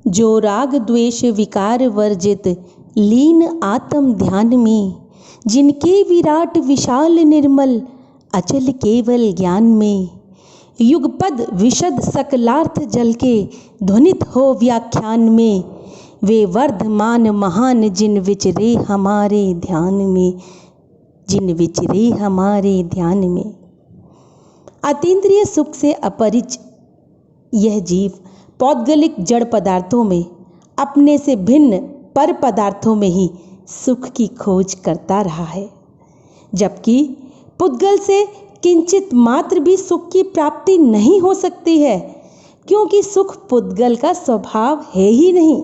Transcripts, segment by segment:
जो राग द्वेष विकार वर्जित लीन आत्म ध्यान में, जिनके विराट विशाल निर्मल अचल केवल ज्ञान में, युगपद विशद सकलार्थ जल के ध्वनित हो व्याख्यान में, वे वर्धमान महान जिन विचरे हमारे ध्यान में, जिन विचरे हमारे ध्यान में। अतीन्द्रिय सुख से अपरिच यह जीव पौद्गलिक जड़ पदार्थों में अपने से भिन्न पर पदार्थों में ही सुख की खोज करता रहा है, जबकि पुद्गल से किंचित मात्र भी सुख की प्राप्ति नहीं हो सकती है, क्योंकि सुख पुद्गल का स्वभाव है ही नहीं।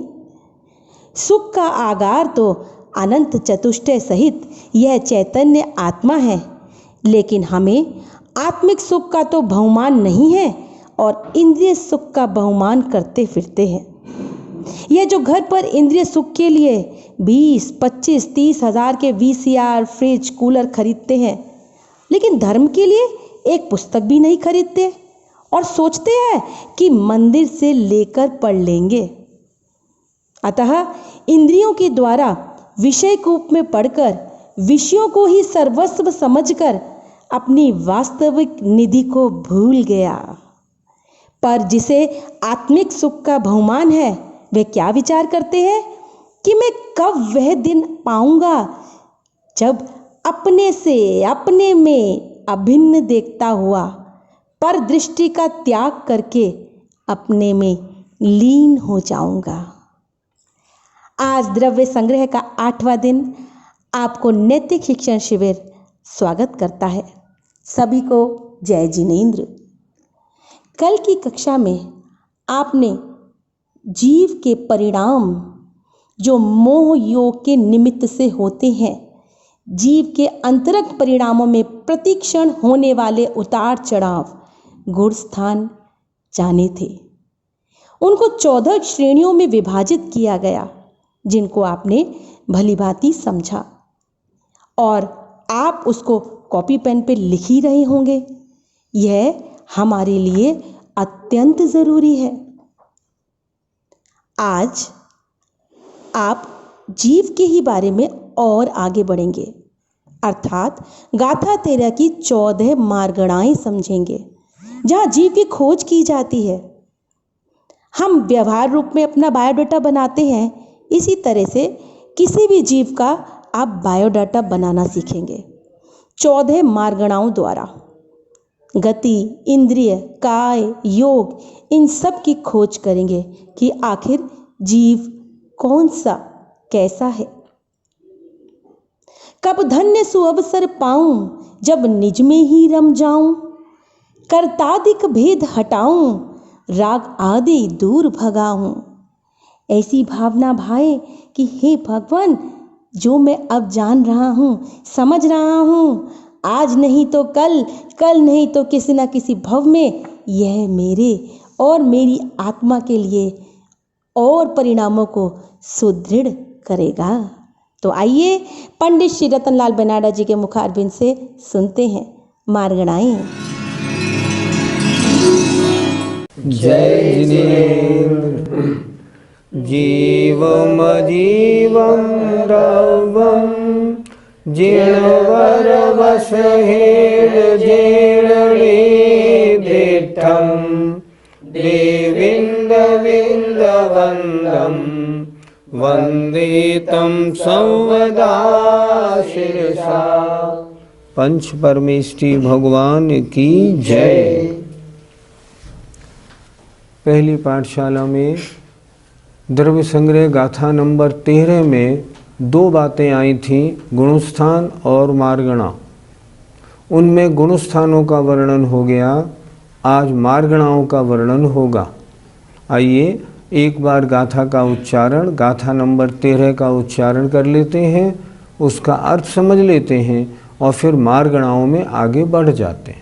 सुख का आगार तो अनंत चतुष्टय सहित यह चैतन्य आत्मा है, लेकिन हमें आत्मिक सुख का तो बहुमान नहीं है और इंद्रिय सुख का बहुमान करते फिरते हैं। यह जो घर पर इंद्रिय सुख के लिए 20, 25, 30 हजार के वीसीआर, फ्रिज, कूलर खरीदते हैं, लेकिन धर्म के लिए एक पुस्तक भी नहीं खरीदते और सोचते हैं कि मंदिर से लेकर पढ़ लेंगे। अतः इंद्रियों के द्वारा विषय कूप में पढ़कर विषयों को ही सर्वस्व समझकर अपनी वास्तविक निधि को भूल गया। पर जिसे आत्मिक सुख का बहुमान है, वे क्या विचार करते हैं कि मैं कब वह दिन पाऊंगा जब अपने से अपने में अभिन्न देखता हुआ पर दृष्टि का त्याग करके अपने में लीन हो जाऊंगा। आज द्रव्य संग्रह का 8वां दिन आपको नैतिक शिक्षण शिविर स्वागत करता है। सभी को जय जिनेंद्र। कल की कक्षा में आपने जीव के परिणाम जो मोह योग के निमित्त से होते हैं, जीव के अंतरंग परिणामों में प्रतिक्षण होने वाले उतार चढ़ाव, गुण स्थान जाने थे। उनको 14 श्रेणियों में विभाजित किया गया, जिनको आपने भलीभांति समझा और आप उसको कॉपी पेन पे लिख ही रहे होंगे। यह हमारे लिए अत्यंत जरूरी है। आज आप जीव के ही बारे में और आगे बढ़ेंगे, अर्थात गाथा 13 की 14 मार्गणाएं समझेंगे, जहां जीव की खोज की जाती है। हम व्यवहार रूप में अपना बायोडाटा बनाते हैं, इसी तरह से किसी भी जीव का आप बायोडाटा बनाना सीखेंगे 14 मार्गणाओं द्वारा। गति, इंद्रिय, काय, योग, इन सब की खोज करेंगे कि आखिर जीव कौन सा कैसा है। कब धन्य सुअवसर पाऊं, जब निज में ही रम जाऊं, कर्तादिक भेद हटाऊं, राग आदि दूर भगाऊं। ऐसी भावना भाए कि हे भगवान, जो मैं अब जान रहा हूं, समझ रहा हूं, आज नहीं तो कल, कल नहीं तो किसी न किसी भव में यह मेरे और मेरी आत्मा के लिए और परिणामों को सुदृढ़ करेगा। तो आइए पंडित श्री रतनलाल बनाडा जी के मुखारबिंद से सुनते हैं मार्गणाएं। जय जिनेंद्र। जीवम जीवम द्रवम जीर्णवर वसहेण जीर्णे दिठम देविंद विंद वंदम वंदे तम संवदा शिरसा। पंच परमेष्टि भगवान की जय। पहली पाठशाला में द्रव्य संग्रह गाथा नंबर 13 में 2 बातें आई थीं, गुणस्थान और मार्गणा। उनमें गुणस्थानों का वर्णन हो गया, आज मार्गणाओं का वर्णन होगा। आइए एक बार गाथा का उच्चारण, गाथा नंबर 13 का उच्चारण कर लेते हैं, उसका अर्थ समझ लेते हैं और फिर मार्गणाओं में आगे बढ़ जाते हैं।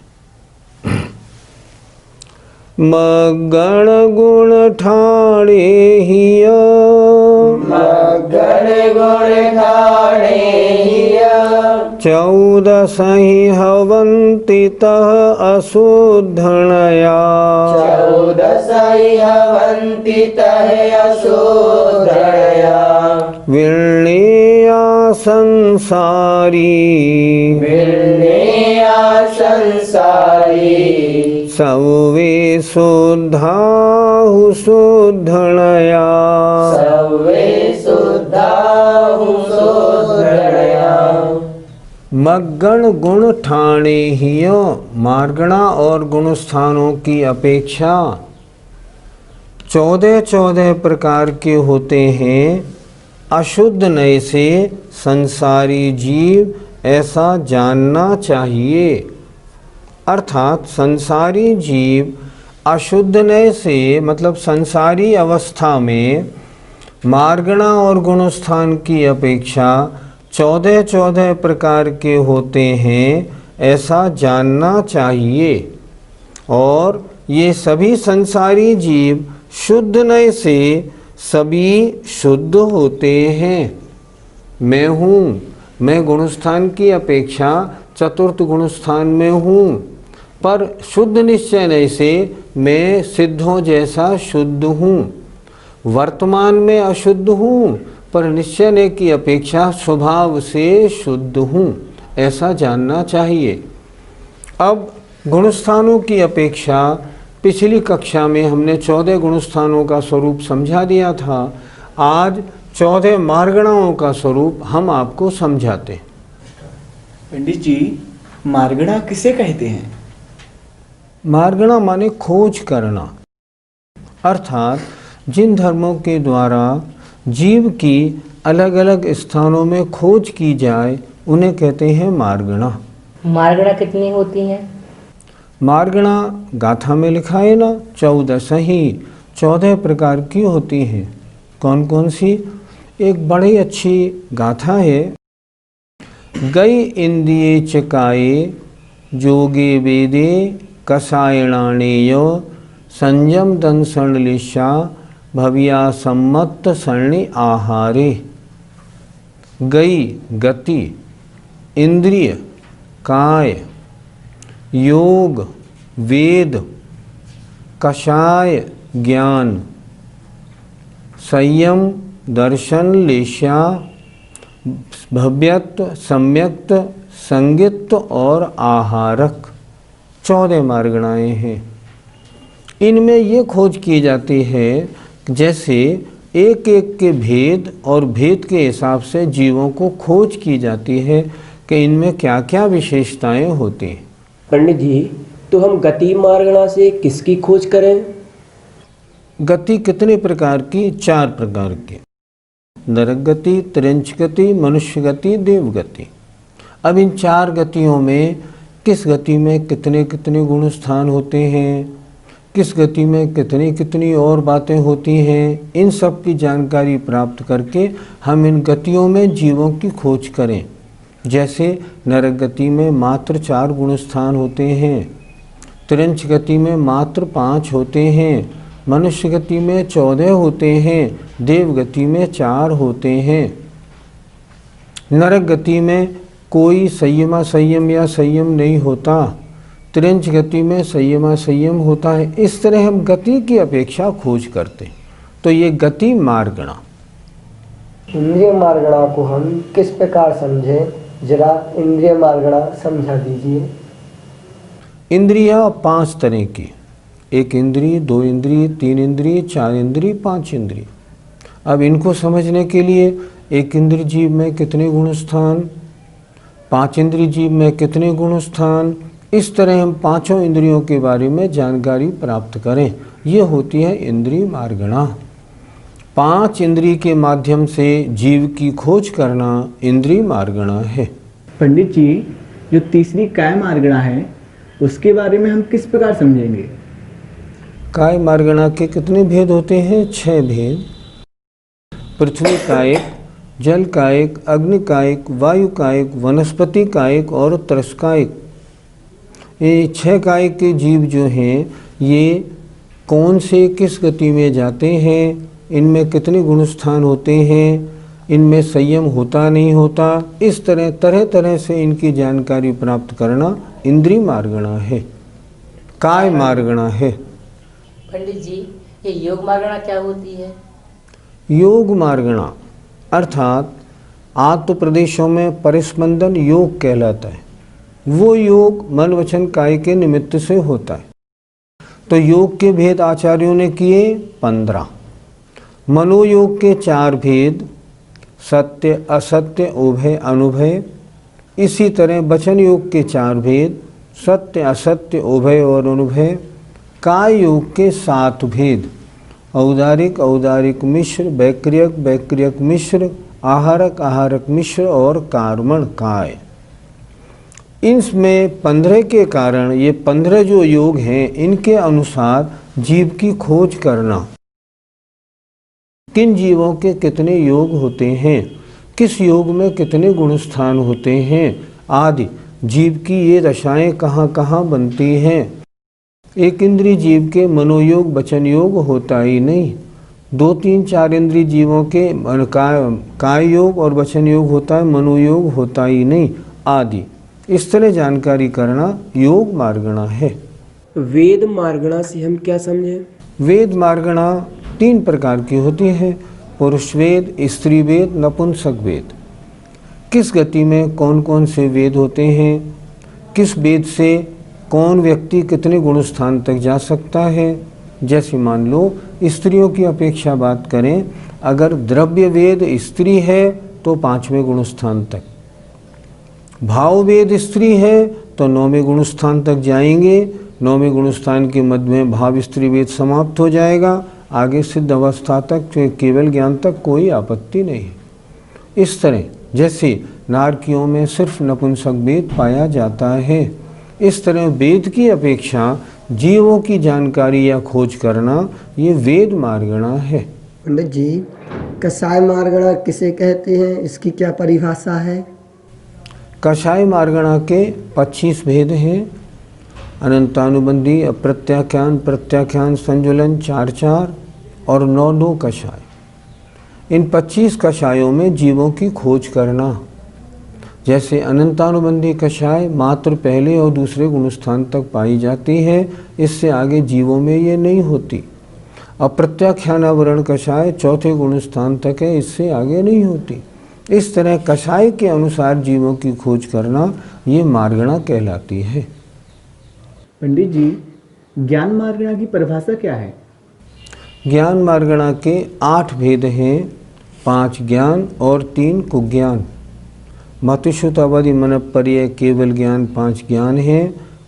मगण गुण ठाणे हिया, मगण गुण ठाणे हिया, चौदसहि हवन्ति तः अशोधनया चौदसहि हवन्ति तः अशोधनया विर्णेया संसारी विर्णेया संसारी सर्वे शुद्धाहु शोधनया सर्वे शुद्धाहु शोधनया मग्गण गुण ठाणे हिय मार्गणा और गुण स्थानों की अपेक्षा 14 प्रकार के होते हैं। अशुद्ध नय से संसारी जीव ऐसा जानना चाहिए। अर्थात संसारी जीव अशुद्ध नय से मतलब संसारी अवस्था में मार्गणा और गुणस्थान की अपेक्षा 14 प्रकार के होते हैं, ऐसा जानना चाहिए। और ये सभी संसारी जीव शुद्ध नय से सभी शुद्ध होते हैं। मैं हूँ, मैं गुणस्थान की अपेक्षा चतुर्थ गुणस्थान में हूँ, पर शुद्ध निश्चय नय से मैं सिद्धों जैसा शुद्ध हूँ। वर्तमान में अशुद्ध हूँ, पर निश्चय नय की अपेक्षा स्वभाव से शुद्ध हूँ, ऐसा जानना चाहिए। अब गुणस्थानों की अपेक्षा पिछली कक्षा में हमने 14 गुणस्थानों का स्वरूप समझा दिया था। आज 14 मार्गणाओं का स्वरूप हम आपको समझाते हैं। पंडित जी, मार्गणा किसे कहते हैं? मार्गणा माने खोज करना, अर्थात जिन धर्मों के द्वारा जीव की अलग अलग स्थानों में खोज की जाए उन्हें कहते हैं मार्गणा। मार्गणा कितनी होती हैं? मार्गणा गाथा में लिखा है ना, 14 प्रकार की होती हैं। कौन कौन सी? एक बड़ी अच्छी गाथा है। गई इंद्रिये चकाये जोगे वेदे कसायणानेय संयम दंसन लिशा भव्या सम्मत सरणी आहारे। गई गति, इंद्रिय काय, योग वेद, कषाय ज्ञान, संयम दर्शन लेशा, भव्यत्व सम्यक्त संगित और आहारक 14 मार्गणाएं हैं। इनमें ये खोज की जाती है जैसे एक एक के भेद और भेद के हिसाब से जीवों को खोज की जाती है कि इनमें क्या क्या विशेषताएं होती हैं। पंडित जी, तो हम गति मार्गणा से किसकी खोज करें? गति कितने प्रकार की? 4 प्रकार की। नरक गति, त्रिंच गति, मनुष्य गति, देव गति। अब इन 4 गतियों में किस गति में कितने कितने गुण स्थान होते हैं, किस गति में कितनी कितनी और बातें होती हैं, इन सब की जानकारी प्राप्त करके हम इन गतियों में जीवों की खोज करें। जैसे नरक गति में मात्र 4 गुण स्थान होते हैं, त्रिंच गति में मात्र 5 होते हैं, मनुष्य गति में 14 होते हैं, देव गति में 4 होते हैं। नरक गति में कोई संयम या संयम नहीं होता, त्रिंच गति में संयम होता है। इस तरह हम गति की अपेक्षा खोज करते हैं। तो ये गति मार्गणा। इंद्रिय मार्गणा को हम किस प्रकार समझें? जरा इंद्रिय मार्गणा समझा दीजिए। इंद्रियां 5 तरह की, 1 इंद्रिय, 2 इंद्रिय, 3 इंद्रिय, 4 इंद्रिय, 5 इंद्रिय। अब इनको समझने के लिए 1 इंद्रिय जीव में कितने गुण स्थान, 5 इंद्रिय जीव में कितने गुण स्थान, इस तरह हम 5 इंद्रियों के बारे में जानकारी प्राप्त करें। ये होती है इंद्रिय मार्गणा। 5 इंद्रिय के माध्यम से जीव की खोज करना इंद्रिय मार्गणा है। पंडित जी, जो तीसरी काय मार्गणा है उसके बारे में हम किस प्रकार समझेंगे? काय मार्गणा के कितने भेद होते हैं? 6 भेद। पृथ्वी कायिक, जल कायिक, अग्नि कायिक, वायु कायिक, वनस्पति कायिक और त्रस्कायिक। ये 6 कायिक के जीव जो हैं ये कौन से किस गति में जाते हैं, इनमें कितने गुण स्थान होते हैं, इनमें संयम होता नहीं होता, इस तरह तरह तरह से इनकी जानकारी प्राप्त करना इंद्रिय मार्गणा है, काय मार्गणा है। पंडित जी, ये योग मार्गणा क्या होती है? योग मार्गणा अर्थात आत्म प्रदेशों में परिस्पंदन योग कहलाता है। वो योग मन वचन काय के निमित्त से होता है। तो योग के भेद आचार्यों ने किए 15। मनोयोग के 4 भेद, सत्य असत्य उभय अनुभय। इसी तरह वचन योग के 4 भेद, सत्य असत्य उभय और अनुभय। काय योग के 7 भेद, औदारिक औदारिक मिश्र, वैक्रियक वैक्रियक मिश्र, आहारक आहारक मिश्र और कार्मण काय। इनमें 15 के कारण ये 15 जो योग हैं, इनके अनुसार जीव की खोज करना, किन जीवों के कितने योग होते हैं, किस योग में कितने गुण स्थान होते हैं आदि, जीव की ये दशाएं कहाँ कहाँ बनती हैं। एक इंद्रिय जीव के मनोयोग वचन योग होता ही नहीं, 2 3 4 इंद्रिय जीवों के काय योग और वचन योग होता है, मनोयोग होता ही नहीं आदि। इस तरह जानकारी करना योग मार्गणा है। वेद मार्गणा से हम क्या समझें? वेद मार्गणा 3 प्रकार की होती है, पुरुष वेद, स्त्री वेद, नपुंसक वेद। किस गति में कौन कौन से वेद होते हैं, किस वेद से कौन व्यक्ति कितने गुण स्थान तक जा सकता है। जैसे मान लो स्त्रियों की अपेक्षा बात करें, अगर द्रव्य वेद स्त्री है तो 5वें गुण स्थान तक, भाव वेद स्त्री है तो 9वें गुण स्थान तक जाएंगे। 9वें गुण स्थान के मध्य में भाव स्त्री वेद समाप्त हो जाएगा, आगे सिद्ध अवस्था तक केवल ज्ञान तक कोई आपत्ति नहीं है। इस तरह जैसे नारकियों में सिर्फ नपुंसक वेद पाया जाता है, इस तरह वेद की अपेक्षा जीवों की जानकारी या खोज करना ये वेद मार्गणा है। पंडित जी, कसाय मार्गणा किसे कहते हैं, इसकी क्या परिभाषा है? कषाय मार्गणा के 25 भेद हैं, अनंतानुबंधी, अप्रत्याख्यान, प्रत्याख्यान, संजुलन 4 और 9 कषाय। इन 25 कषायों में जीवों की खोज करना। जैसे अनंतानुबंधी कषाय मात्र पहले और दूसरे गुण स्थान तक पाई जाती है, इससे आगे जीवों में ये नहीं होती। अप्रत्याख्यानावरण कषाय 4थे गुण स्थान तक है, इससे आगे नहीं होती। इस तरह कषाय के अनुसार जीवों की खोज करना ये मार्गणा कहलाती है। पंडित जी, ज्ञान मार्गणा की परिभाषा क्या है? ज्ञान मार्गणा के 8 भेद हैं, 5 ज्ञान और 3 कुज्ञान। मतिश्रुत अवधि मनपर्य केवल ज्ञान 5 ज्ञान है।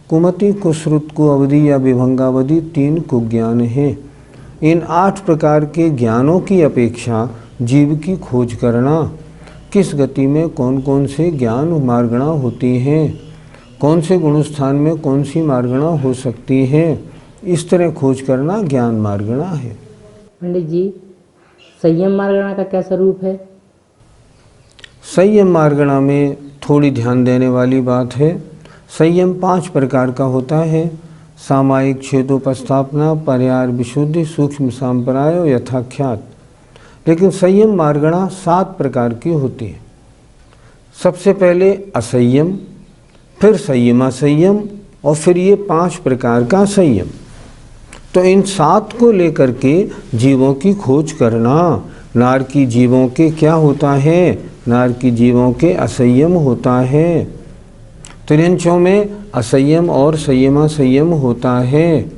कुमति कुश्रुत को अवधि या विभंगावधि 3 कुज्ञान है। इन 8 प्रकार के ज्ञानों की अपेक्षा जीव की खोज करना, किस गति में कौन कौन से ज्ञान मार्गणा होती हैं, कौन से गुण स्थान में कौन सी मार्गणा हो सकती है, इस तरह खोज करना ज्ञान मार्गणा है। पंडित जी, संयम मार्गणा का क्या स्वरूप है? संयम मार्गणा में थोड़ी ध्यान देने वाली बात है। संयम 5 प्रकार का होता है, सामायिक, छेदोपस्थापना, पर्याय विशुद्धि, सूक्ष्म सांप्राय और यथाख्यात। लेकिन संयम मार्गणा 7 प्रकार की होती है। सबसे पहले असंयम, फिर संयमासंयम और फिर ये 5 प्रकार का संयम। तो इन 7 को लेकर के जीवों की खोज करना। नार की जीवों के क्या होता है, नार की जीवों के असंयम होता है। त्रियंचों में असंयम और संयमासंयम होता है।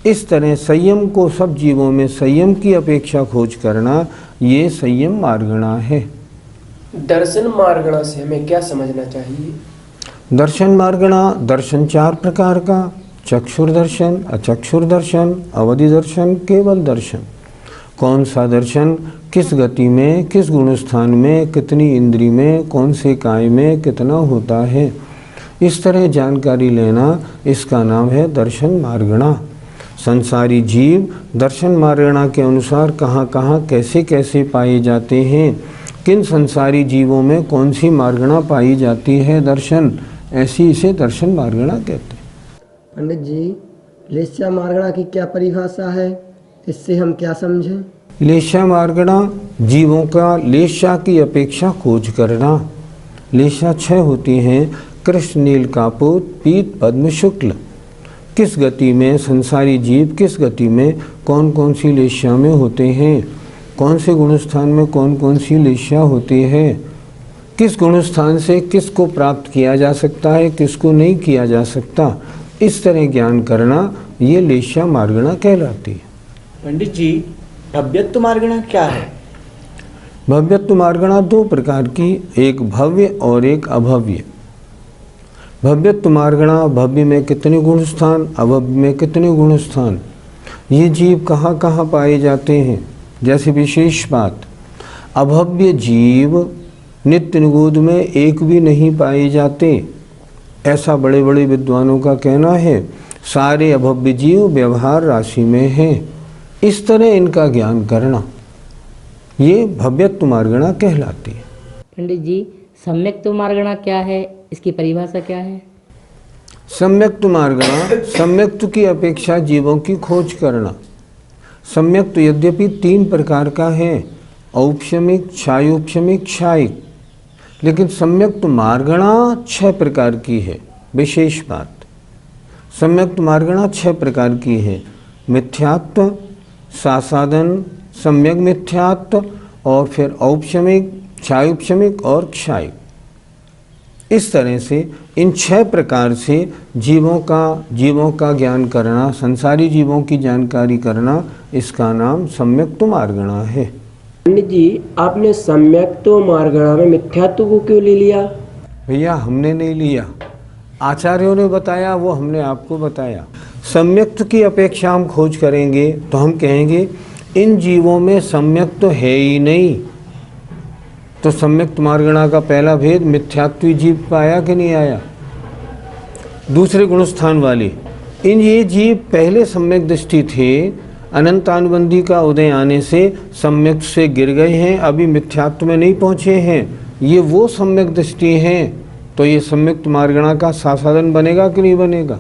इस तरह संयम को सब जीवों में संयम की अपेक्षा खोज करना ये संयम मार्गणा है। दर्शन मार्गणा से हमें क्या समझना चाहिए? दर्शन मार्गणा, दर्शन 4 प्रकार का, चक्षुर्दर्शन, अचक्षुर्दर्शन, अवधि दर्शन, केवल दर्शन। कौन सा दर्शन, किस गति में, किस गुण स्थान में, कितनी इंद्री में, कौन से काय में कितना होता है, इस तरह जानकारी लेना, इसका नाम है दर्शन मार्गणा। संसारी जीव दर्शन मार्गणा के अनुसार कहाँ कहाँ कैसे कैसे पाए जाते हैं, किन संसारी जीवों में कौन सी मार्गणा पाई जाती है दर्शन, ऐसी इसे दर्शन मार्गणा कहते हैं। पंडित जी, लेस्या मार्गणा की क्या परिभाषा है, इससे हम क्या समझें? लेशा मार्गणा जीवों का लेशा की अपेक्षा खोज करना। लेशा 6 होती हैं, कृष्ण नील कापूत पीत पद्म शुक्ल। किस गति में संसारी जीव किस गति में कौन कौन सी लेशा में होते हैं, कौन से गुणस्थान में कौन कौन सी लेशा होती है, किस गुणस्थान से किसको प्राप्त किया जा सकता है, किसको नहीं किया जा सकता, इस तरह ज्ञान करना ये लेशा मार्गणा कहलाती है। पंडित जी, भव्यत्व मार्गणा क्या है? भव्यत्व मार्गणा 2 प्रकार की, एक भव्य और एक अभव्य। भव्यत्व मार्गणा, भव्य में कितने गुण स्थान, अभव्य में कितने गुण स्थान, ये जीव कहाँ कहाँ पाए जाते हैं। जैसे विशेष बात, अभव्य जीव नित्य निगूढ़ में एक भी नहीं पाए जाते, ऐसा बड़े बड़े विद्वानों का कहना है। सारे अभव्य जीव व्यवहार राशि में हैं। इस तरह इनका ज्ञान करना ये भव्यत्व मार्गणा कहलाती है। पंडित जी, सम्यक्त्व मार्गणा क्या है, इसकी परिभाषा क्या है? सम्यक्त्व मार्गणा सम्यक्त्व की अपेक्षा जीवों की खोज करना। सम्यक्त्व यद्यपि 3 प्रकार का है, औपशमिक, क्षायोपशमिक, क्षायिक, लेकिन सम्यक्त्व मार्गणा 6 प्रकार की है। विशेष बात, सम्यक्त्व मार्गणा 6 प्रकार की है। मिथ्यात्व, सासादन, सम्यक मिथ्यात्व और फिर औपशमिक, क्षायोपशमिक और क्षायिक। इस तरह से इन 6 प्रकार से जीवों का ज्ञान करना, संसारी जीवों की जानकारी करना, इसका नाम सम्यक्त्व मार्गणा है। पंडित जी, आपने सम्यक्त्व मार्गणा में मिथ्यात्व को क्यों ले लिया? भैया हमने नहीं लिया, आचार्यों ने बताया, वो हमने आपको बताया। सम्यक्त्व की अपेक्षा हम खोज करेंगे तो हम कहेंगे इन जीवों में सम्यक्त्व है ही नहीं। तो सम्यक्त्व मार्गणा का पहला भेद मिथ्यात्वी जीव का आया कि नहीं आया। दूसरे गुणस्थान वाले ये जीव पहले सम्यक दृष्टि थे, अनंतानुबंधी का उदय आने से सम्यक से गिर गए हैं, अभी मिथ्यात्व में नहीं पहुँचे हैं। ये वो सम्यक दृष्टि हैं, तो ये सम्यक्त्व मार्गणा का साधन बनेगा कि नहीं बनेगा।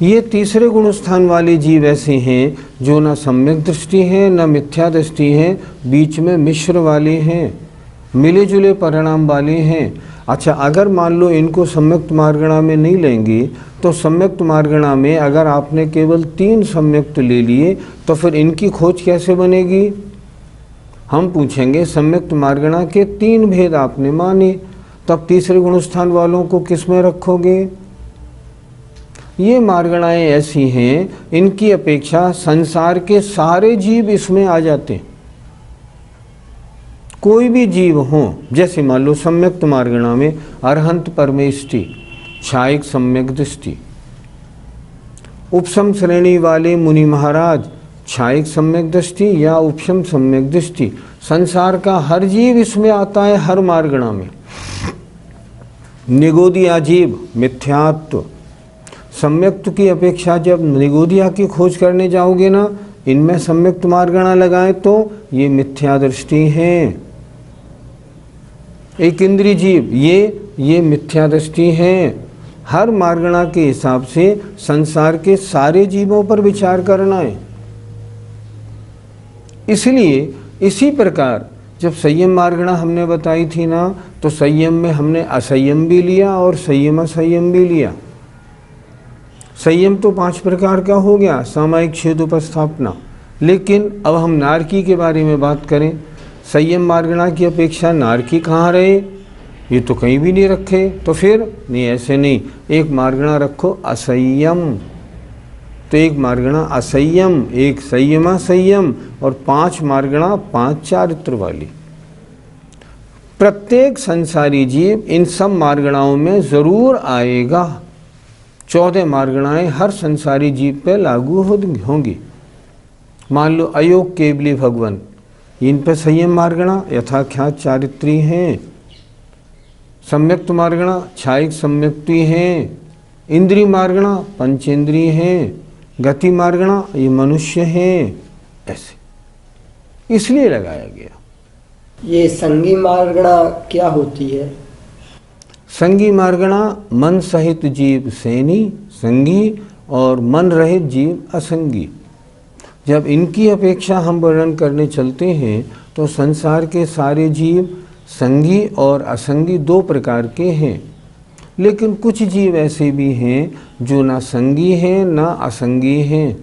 ये तीसरे गुणस्थान वाले जीव ऐसे हैं जो ना सम्यक दृष्टि है ना मिथ्या दृष्टि है, बीच में मिश्र वाले हैं, मिले जुले परिणाम वाले हैं। अच्छा, अगर मान लो इनको सम्यक्त्व मार्गणा में नहीं लेंगे तो सम्यक्त्व मार्गणा में अगर आपने केवल 3 सम्यक्त्व ले लिए तो फिर इनकी खोज कैसे बनेगी। हम पूछेंगे सम्यक्त्व मार्गणा के 3 भेद आपने माने, तब तीसरे गुणस्थान वालों को किस में रखोगे। ये मार्गणाएं ऐसी हैं, इनकी अपेक्षा संसार के सारे जीव इसमें आ जाते हैं। कोई भी जीव हो, जैसे मान लो सम्यक्त्व मार्गणा में अरहंत परमेष्टि, क्षायिक सम्यक दृष्टि, उपशम श्रेणी वाले मुनि महाराज, क्षायिक सम्यक दृष्टि या उपशम सम्यक दृष्टि। संसार का हर जीव इसमें आता है, हर मार्गणा में। निगोदिया जीव मिथ्यात्व, सम्यक्त्व की अपेक्षा जब निगोदिया की खोज करने जाओगे ना, इनमें सम्यक्त्व मार्गणा लगाएं तो ये मिथ्या दृष्टि हैं। एक इंद्रिय जीव ये मिथ्या दृष्टि हैं। हर मार्गणा के हिसाब से संसार के सारे जीवों पर विचार करना है। इसलिए इसी प्रकार जब संयम मार्गणा हमने बताई थी ना, तो संयम में हमने असंयम भी लिया और संयम असंयम भी लिया। संयम तो 5 प्रकार का हो गया, सामायिक, छेद, उपस्थापना। लेकिन अब हम नारकी के बारे में बात करें, संयम मार्गणा की अपेक्षा नारकी कहाँ रहे, ये तो कहीं भी नहीं रखे। तो फिर नहीं, ऐसे नहीं, एक मार्गणा रखो असंयम, तो एक मार्गणा असंयम, एक संयमा संयम और 5 मार्गणा 5 चारित्र वाली। प्रत्येक संसारी जीव इन सब मार्गणाओं में जरूर आएगा। 14 मार्गणाएं हर संसारी जीव पे लागू होंगी। मान लो अयोग केवली भगवान, इन पे संयम मार्गणा यथाख्यात चारित्री हैं। सम्यक्त्व मार्गणा क्षायिक सम्यक्ति हैं। इंद्रिय मार्गणा पंचेंद्रिय हैं। गति मार्गणा ये मनुष्य हैं। ऐसे इसलिए लगाया गया। ये संगी मार्गणा क्या होती है? संगी मार्गणा मन सहित जीव सैनी संगी और मन रहित जीव असंगी। जब इनकी अपेक्षा हम वर्णन करने चलते हैं तो संसार के सारे जीव संगी और असंगी दो प्रकार के हैं, लेकिन कुछ जीव ऐसे भी हैं जो ना संगी हैं ना असंगी हैं।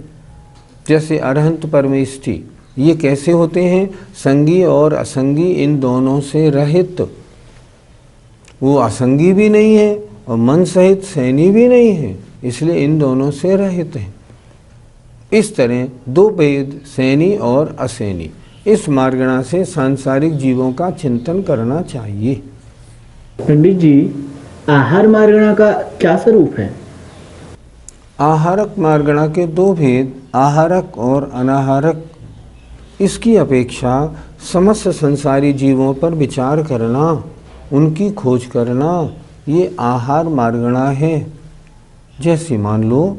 जैसे अरहंत परमेष्ठी, ये कैसे होते हैं? संगी और असंगी इन दोनों से रहित। वो असंगी भी नहीं है और मन सहित सैनी भी नहीं है, इसलिए इन दोनों से रहित हैं। इस तरह दो भेद सैनी और असैनी, इस मार्गणा से सांसारिक जीवों का चिंतन करना चाहिए। पंडित जी, आहार मार्गणा का क्या स्वरूप है? आहारक मार्गणा के दो भेद, आहारक और अनाहारक। इसकी अपेक्षा समस्त संसारी जीवों पर विचार करना, उनकी खोज करना, ये आहार मार्गणा है। जैसे मान लो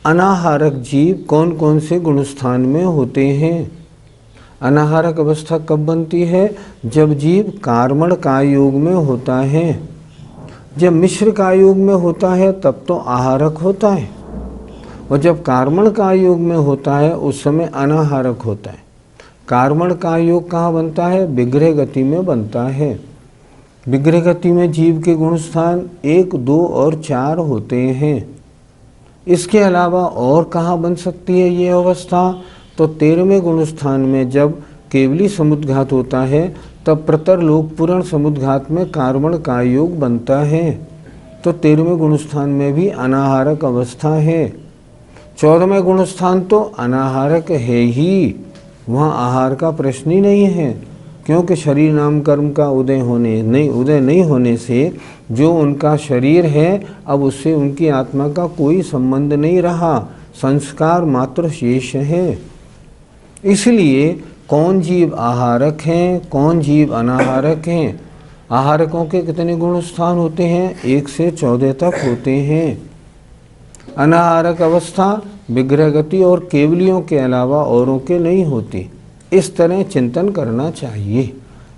अनाहारक जीव कौन कौन से गुणस्थान में होते हैं। अनाहारक अवस्था कब बनती है? जब जीव कार्मण काय योग में होता है। जब मिश्र काय योग में होता है तब तो आहारक होता है, और जब कार्मण काय योग में होता है उस समय अनाहारक होता है। कार्मण काय योग कहाँ बनता है? विग्रह गति में बनता है। विग्रह गति में जीव के गुणस्थान 1, 2 और 4 होते हैं। इसके अलावा और कहाँ बन सकती है ये अवस्था? तो 13वें गुणस्थान में जब केवली समुद्घात होता है तब प्रतरलोक पूर्ण समुद्घात में कार्मण काय योग बनता है। तो 13वें गुणस्थान में भी अनाहारक अवस्था है। 14वें गुणस्थान तो अनाहारक है ही, वहाँ आहार का प्रश्न ही नहीं है, क्योंकि शरीर नाम कर्म का उदय नहीं होने से जो उनका शरीर है अब उससे उनकी आत्मा का कोई संबंध नहीं रहा, संस्कार मात्र शेष है। इसलिए कौन जीव आहारक हैं, कौन जीव अनाहारक हैं? आहारकों के कितने गुण स्थान होते हैं? 1 से 14 तक होते हैं। अनाहारक अवस्था विग्रह गति और केवलियों के अलावा औरों के नहीं होती। इस तरह चिंतन करना चाहिए।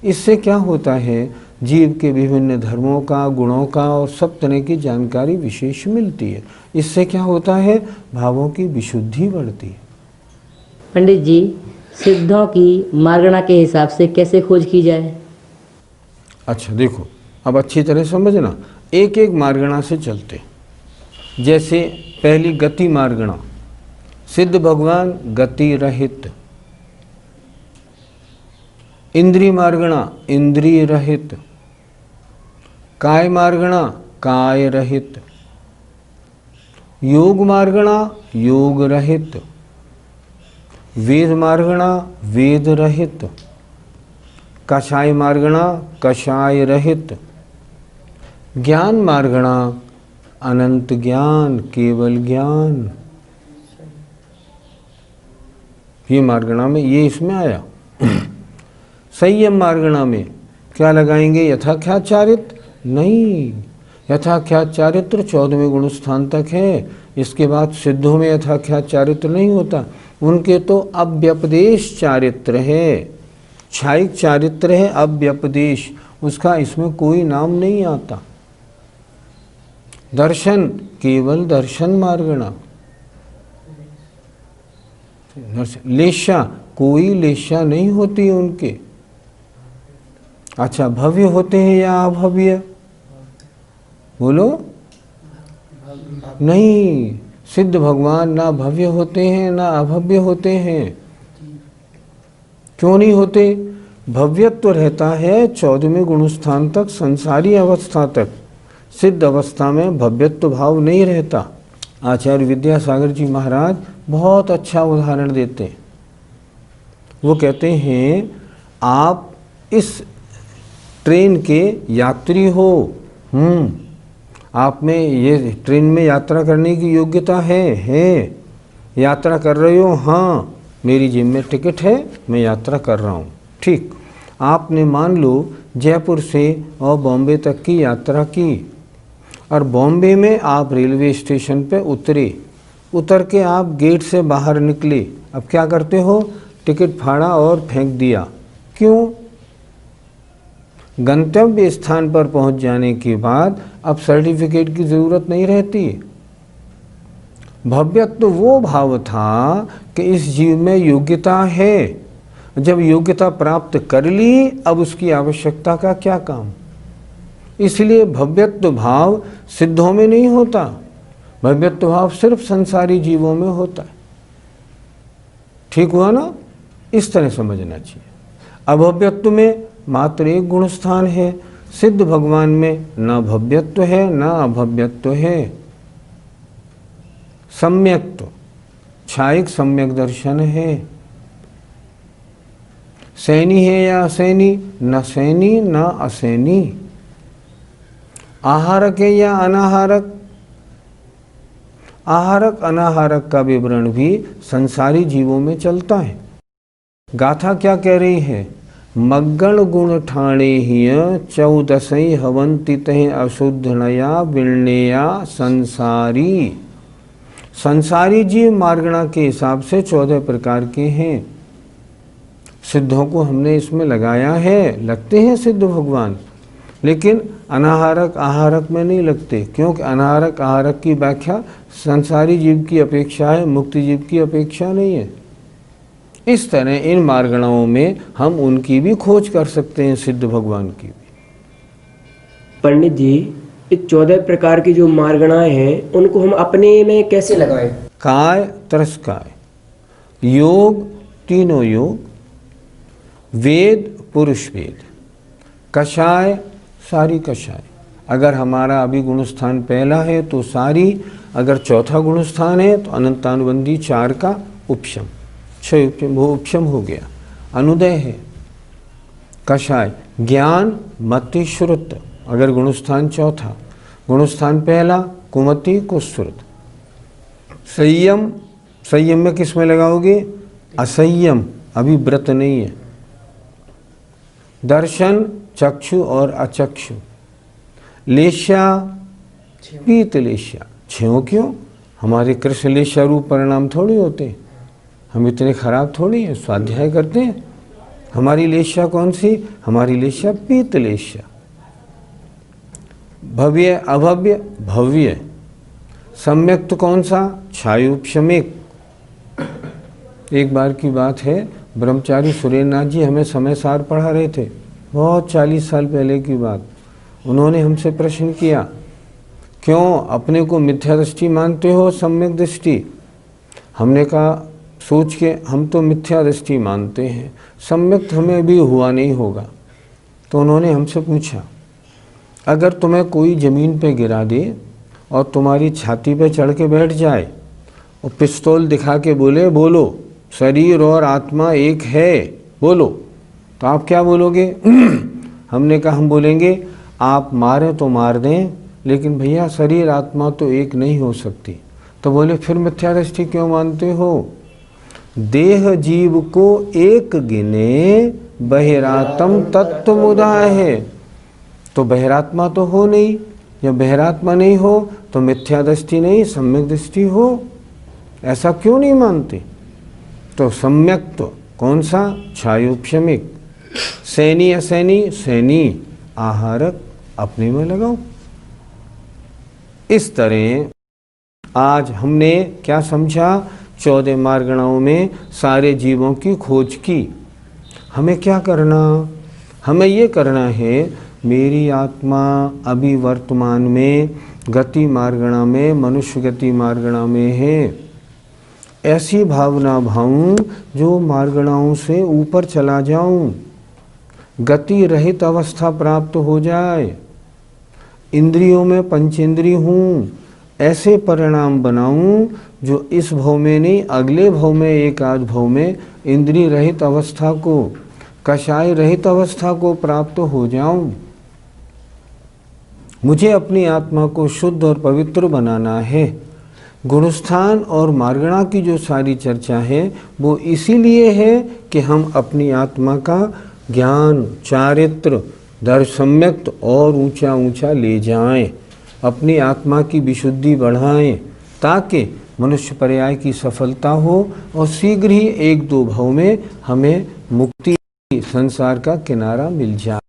इससे क्या होता है? जीव के विभिन्न धर्मों का, गुणों का और सब तरह की जानकारी विशेष मिलती है। इससे क्या होता है? भावों की विशुद्धि बढ़ती है। पंडित जी, सिद्धों की मार्गणा के हिसाब से कैसे खोज की जाए? अच्छा देखो, अब अच्छी तरह समझना, एक एक मार्गणा से चलते। जैसे पहली गति मार्गणा, सिद्ध भगवान गति रहित। इंद्रिय मार्गणा इंद्रिय रहित। काय मार्गणा काय रहित। योग मार्गणा योग रहित। वेद मार्गणा वेद रहित। कषाय मार्गणा कषाय रहित। ज्ञान मार्गणा अनंत ज्ञान, केवल ज्ञान। ये मार्गणा में ये इसमें आया। संयम मार्गणा में क्या लगाएंगे? यथाख्यात चारित्र? नहीं, यथाख्यात चारित्र 14वें गुण स्थान तक है। इसके बाद सिद्धों में यथाख्यात चारित्र नहीं होता, उनके तो अव्यपदेश चारित्र है, क्षायिक चारित्र है अव्यपदेश, उसका इसमें कोई नाम नहीं आता। दर्शन केवल दर्शन मार्गणा। लेशा कोई लेशा नहीं होती उनके। अच्छा, भव्य होते हैं या अभव्य? बोलो। नहीं, सिद्ध भगवान ना भव्य होते हैं ना अभव्य होते हैं। क्यों नहीं होते? भव्यत्व रहता है 14वें गुणस्थान तक, संसारी अवस्था तक। सिद्ध अवस्था में भव्यत्व भाव नहीं रहता। आचार्य विद्यासागर जी महाराज बहुत अच्छा उदाहरण देते हैं। वो कहते हैं, आप इस ट्रेन के यात्री हो, आप में ये ट्रेन में यात्रा करने की योग्यता है, यात्रा कर रहे हो, हाँ मेरी जेब में टिकट है, मैं यात्रा कर रहा हूँ, ठीक। आपने मान लो जयपुर से और बॉम्बे तक की यात्रा की, और बॉम्बे में आप रेलवे स्टेशन पे उतरे, उतर के आप गेट से बाहर निकले। अब क्या करते हो? टिकट फाड़ा और फेंक दिया। क्यों? गंतव्य स्थान पर पहुंच जाने के बाद अब सर्टिफिकेट की ज़रूरत नहीं रहती। भव्यत्व वो भाव था कि इस जीव में योग्यता है, जब योग्यता प्राप्त कर ली अब उसकी आवश्यकता का क्या काम। इसलिए भव्यत्व भाव सिद्धों में नहीं होता, भव्यत्व भाव सिर्फ संसारी जीवों में होता है। ठीक हुआ ना? इस तरह समझना चाहिए। अभव्यत्व में मात्र एक गुण स्थान है, सिद्ध भगवान में न भव्यत्व है न अभव्यत्व है। सम्यक्त्व छायिक सम्यक दर्शन है। सैनी है या असैनी, न सैनी न असैनी। आहारक है या अनाहारक, आहारक अनाहारक का विवरण भी संसारी जीवों में चलता है। गाथा क्या कह रही है? मग्गण गुण ठाणे हिय 14 हवंति तह अशुद्धनया विण्णेया संसारी। संसारी जीव मार्गणा के हिसाब से 14 प्रकार के हैं। सिद्धों को हमने इसमें लगाया है, लगते हैं सिद्ध भगवान, लेकिन अनाहारक आहारक में नहीं लगते, क्योंकि अनाहारक आहारक की व्याख्या संसारी जीव की अपेक्षा है, मुक्ति जीव की अपेक्षा नहीं है। इस तरह इन मार्गणाओं में हम उनकी भी खोज कर सकते हैं, सिद्ध भगवान की भी। पंडित जी, ये 14 प्रकार की जो मार्गणाएं हैं उनको हम अपने में कैसे लगाएं? काय त्रस्काय, योग तीनों योग, वेद पुरुष वेद, कषाय सारी कषाय। अगर हमारा अभी गुणस्थान पहला है तो सारी, अगर चौथा गुणस्थान है तो अनंतानुबंधी 4 का उपशम, 6 उपशम, वो उपशम हो गया। अनुदय है कषाय, ज्ञान मति श्रुत, अगर गुणस्थान चौथा, गुणस्थान पहला कुमति को श्रुत। संयम, संयम में किस में लगाओगे? असंयम, अभी व्रत नहीं है। दर्शन चक्षु और अचक्षु। लेश्या पीत लेश्या, छो क्यों? हमारे कृष्ण लेश्या रूप परिणाम थोड़ी होते, हम इतने खराब थोड़ी हैं, स्वाध्याय करते हैं। हमारी लेश्या कौन सी? हमारी लेश्या पीत लेश्या। भव्य अभव्य भव्य। सम्यक्त कौन सा? छायुपशमिक। एक बार की बात है, ब्रह्मचारी सुरेंद्रनाथ जी हमें समय सार पढ़ा रहे थे, बहुत 40 साल पहले की बात। उन्होंने हमसे प्रश्न किया, क्यों अपने को मिथ्या दृष्टि मानते हो सम्यक दृष्टि? हमने कहा सोच के, हम तो मिथ्या दृष्टि मानते हैं, सम्यक हमें अभी हुआ नहीं होगा। तो उन्होंने हमसे पूछा, अगर तुम्हें कोई ज़मीन पे गिरा दे और तुम्हारी छाती पे चढ़ के बैठ जाए और पिस्तौल दिखा के बोले, बोलो शरीर और आत्मा एक है, बोलो, तो आप क्या बोलोगे? हमने कहा हम बोलेंगे आप मारें तो मार दें, लेकिन भैया शरीर आत्मा तो एक नहीं हो सकती। तो बोले फिर मिथ्या दृष्टि क्यों मानते हो? देह जीव को एक गिने बहिरात्म तत्व मुदाय है। तो बहिरात्मा तो हो नहीं, जब बहिरात्मा नहीं हो तो मिथ्या दृष्टि नहीं सम्यक दृष्टि हो, ऐसा क्यों नहीं मानते? तो सम्यक तो कौन सा? छायुपशमिक। सैनी असैनी, सैनी आहारक, अपने में लगाओ। इस तरह आज हमने क्या समझा? 14 मार्गणाओं में सारे जीवों की खोज की। हमें क्या करना? हमें ये करना है, मेरी आत्मा अभी वर्तमान में गति मार्गणा में, मनुष्य गति मार्गणा में है। ऐसी भावना भाऊं जो मार्गणाओं से ऊपर चला जाऊं, गति रहित अवस्था प्राप्त हो जाए, इंद्रियों में पंचेंद्रिय हूँ, ऐसे परिणाम बनाऊं जो इस भव में नहीं अगले भव में, एक आध भव में इंद्रिय रहित अवस्था को, कषाय रहित अवस्था को प्राप्त हो जाऊं। मुझे अपनी आत्मा को शुद्ध और पवित्र बनाना है। गुणस्थान और मार्गणा की जो सारी चर्चा है वो इसीलिए है कि हम अपनी आत्मा का ज्ञान, चारित्र, सम्यक्त और ऊंचा ऊंचा ले जाएं, अपनी आत्मा की विशुद्धि बढ़ाएं, ताकि मनुष्य पर्याय की सफलता हो और शीघ्र ही 1-2 भव में हमें मुक्ति, संसार का किनारा मिल जाए।